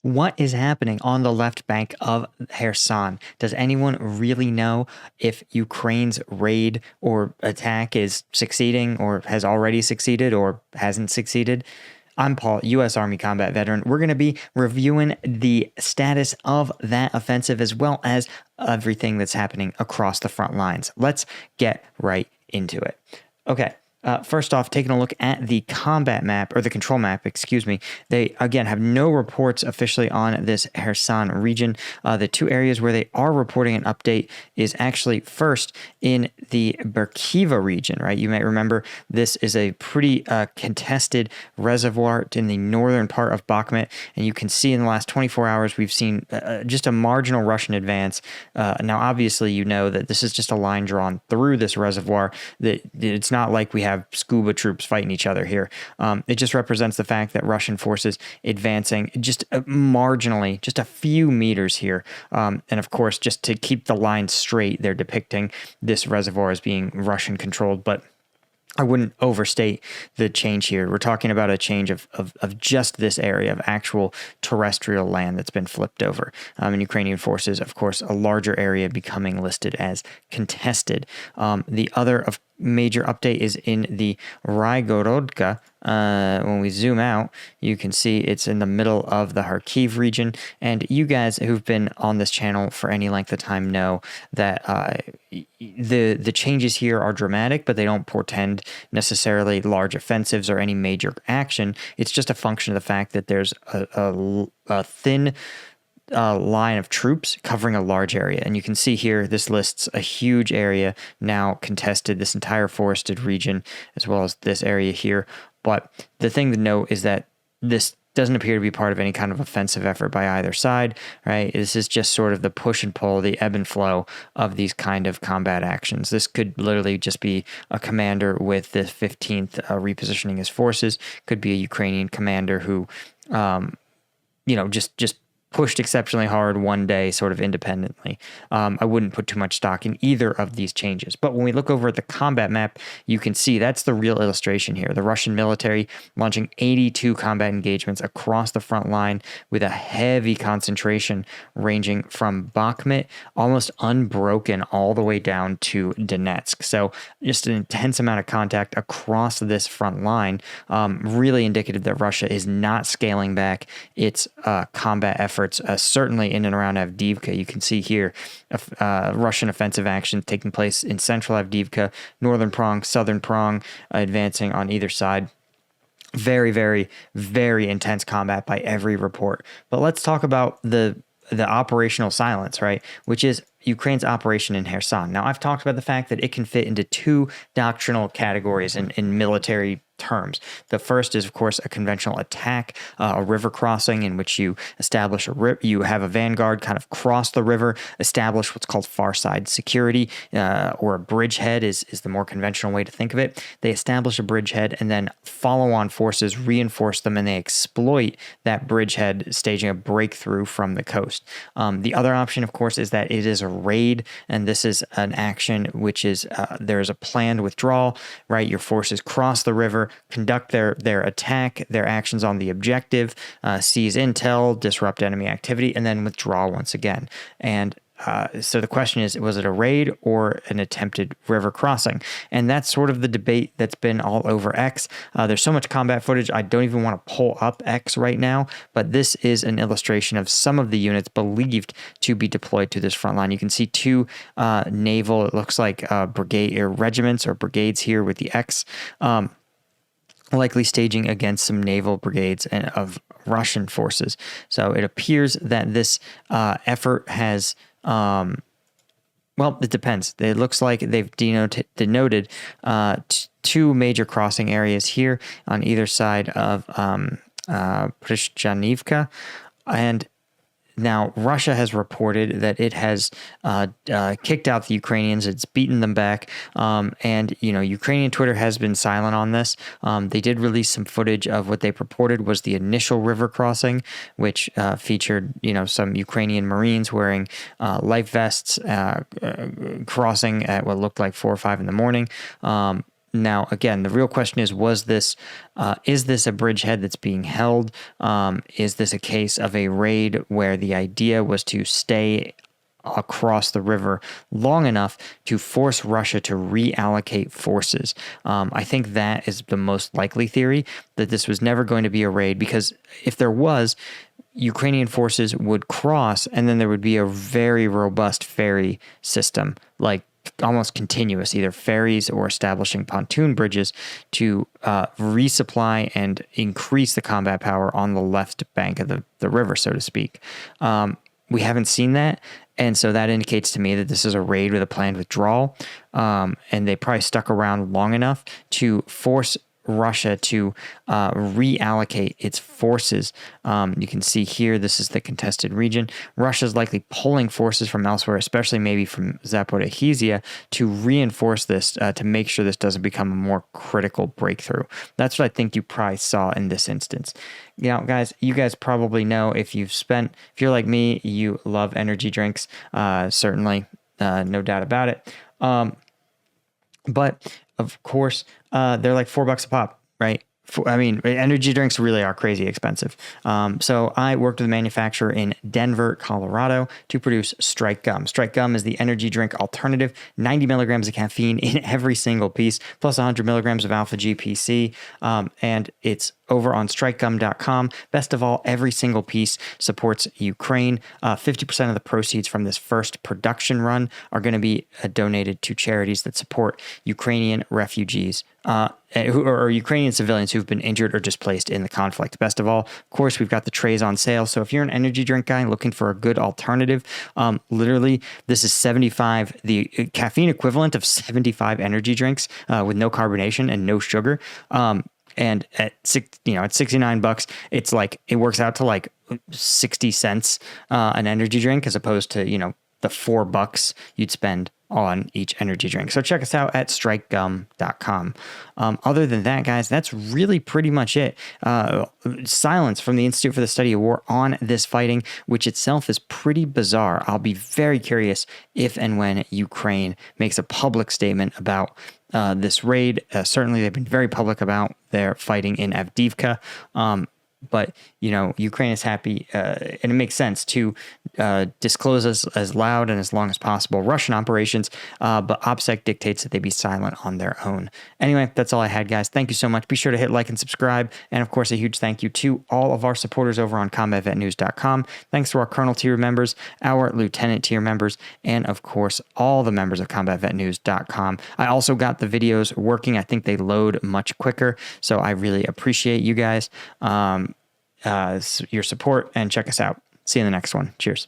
What is happening on the left bank of Kherson? Does anyone really know if Ukraine's raid or attack is succeeding or has already succeeded or hasn't succeeded? I'm Paul, U.S. Army combat veteran. We're going to be reviewing the status of that offensive as well as everything that's happening across the front lines. Let's get right into it. Okay. First off, taking a look at the combat map, or the control map, excuse me, they, again, have no reports officially on this Kherson region. The two areas where they are reporting an update is actually first in the Berkiva region, right? You might remember this is a pretty contested reservoir in the northern part of Bakhmut, and you can see in the last 24 hours we've seen just a marginal Russian advance. Now, obviously, you know that this is just a line drawn through this reservoir, that it's not like we have scuba troops fighting each other here. It just represents the fact that Russian forces advancing just marginally, just a few meters here. And of course, just to keep the line straight, they're depicting this reservoir as being Russian controlled, but I wouldn't overstate the change here. We're talking about a change of just this area of actual terrestrial land that's been flipped over. And Ukrainian forces, of course, a larger area becoming listed as contested. The other major update is in the Raigorodka. When we zoom out, you can see it's in the middle of the Kharkiv region. And you guys who've been on this channel for any length of time know that the changes here are dramatic, but they don't portend necessarily large offensives or any major action. It's just a function of the fact that there's a thin line of troops covering a large area. And you can see here, this lists a huge area now contested, this entire forested region, as well as this area here. But the thing to note is that this doesn't appear to be part of any kind of offensive effort by either side, right? This is just sort of the push and pull, the ebb and flow of these kind of combat actions. This could literally just be a commander with the 15th repositioning his forces, could be a Ukrainian commander who, just pushed exceptionally hard one day sort of independently. I wouldn't put too much stock in either of these changes. But when we look over at the combat map, you can see that's the real illustration here. The Russian military launching 82 combat engagements across the front line with a heavy concentration ranging from Bakhmut, almost unbroken, all the way down to Donetsk. So just an intense amount of contact across this front line, really indicative that Russia is not scaling back its combat efforts. Certainly in and around Avdiivka. You can see here Russian offensive action taking place in central Avdiivka, northern Prong, southern Prong, advancing on either side. Very, very, very intense combat by every report. But let's talk about the operational silence, right? Which is Ukraine's operation in Kherson. Now, I've talked about the fact that it can fit into two doctrinal categories in military terms. The first is, of course, a conventional attack, a river crossing in which you establish you have a vanguard kind of cross the river, establish what's called far side security, or a bridgehead is the more conventional way to think of it. They establish a bridgehead and then follow-on forces reinforce them, and they exploit that bridgehead, staging a breakthrough from the coast. The other option, of course, is that it is a raid, and this is an action which is there is a planned withdrawal, right? Your forces cross the river, conduct their attack, their actions on the objective, seize intel, disrupt enemy activity, and then withdraw once again. And so the question is, was it a raid or an attempted river crossing? And that's sort of the debate that's been all over X. There's so much combat footage, I don't even want to pull up X right now, but this is an illustration of some of the units believed to be deployed to this front line. You can see two naval, it looks like brigade or regiments or brigades here with the X, likely staging against some naval brigades of Russian forces. So it appears that this effort has, well, it depends. It looks like they've denoted two major crossing areas here on either side of Prishchanivka, and now, Russia has reported that it has kicked out the Ukrainians. It's beaten them back. And, Ukrainian Twitter has been silent on this. They did release some footage of what they purported was the initial river crossing, which featured, some Ukrainian Marines wearing life vests crossing at what looked like 4 or 5 in the morning. Now, again, the real question is this a bridgehead that's being held? Is this a case of a raid where the idea was to stay across the river long enough to force Russia to reallocate forces? I think that is the most likely theory, that this was never going to be a raid, because if there was, Ukrainian forces would cross, and then there would be a very robust ferry system, like almost continuous, either ferries or establishing pontoon bridges to resupply and increase the combat power on the left bank of the river, so to speak. We haven't seen that. And so that indicates to me that this is a raid with a planned withdrawal. And they probably stuck around long enough to force Russia to reallocate its forces. You can see here, this is the contested region. Russia is likely pulling forces from elsewhere, especially maybe from Zaporizhzhia, to reinforce this, to make sure this doesn't become a more critical breakthrough. That's what I think you probably saw in this instance. You know, guys, you guys probably know, if you're like me, you love energy drinks, certainly, no doubt about it. But of course, they're like $4 a pop, right? I mean, energy drinks really are crazy expensive. So I worked with a manufacturer in Denver, Colorado, to produce Strike Gum. Strike Gum is the energy drink alternative, 90 milligrams of caffeine in every single piece, plus 100 milligrams of alpha GPC. And it's over on strikegum.com. Best of all, every single piece supports Ukraine. 50% of the proceeds from this first production run are going to be donated to charities that support Ukrainian refugees or Ukrainian civilians who've been injured or displaced in the conflict. Best of all, of course, we've got the trays on sale. So if you're an energy drink guy looking for a good alternative, literally, this is 75, the caffeine equivalent of 75 energy drinks with no carbonation and no sugar. And at $69, it's like, it works out to like 60 cents an energy drink, as opposed to, the $4 you'd spend on each energy drink. So check us out at strikegum.com. Other than that, guys, that's really pretty much it. Silence from the Institute for the Study of War on this fighting, which itself is pretty bizarre. I'll be very curious if and when Ukraine makes a public statement about this raid. Certainly, they've been very public about their fighting in Avdiivka. But, Ukraine is happy, and it makes sense to disclose as loud and as long as possible Russian operations, but OPSEC dictates that they be silent on their own. Anyway, that's all I had, guys. Thank you so much. Be sure to hit like and subscribe. And, of course, a huge thank you to all of our supporters over on combatvetnews.com. Thanks to our Colonel tier members, our Lieutenant tier members, and, of course, all the members of combatvetnews.com. I also got the videos working. I think they load much quicker, so I really appreciate you guys. Your support, and check us out. See you in the next one. Cheers.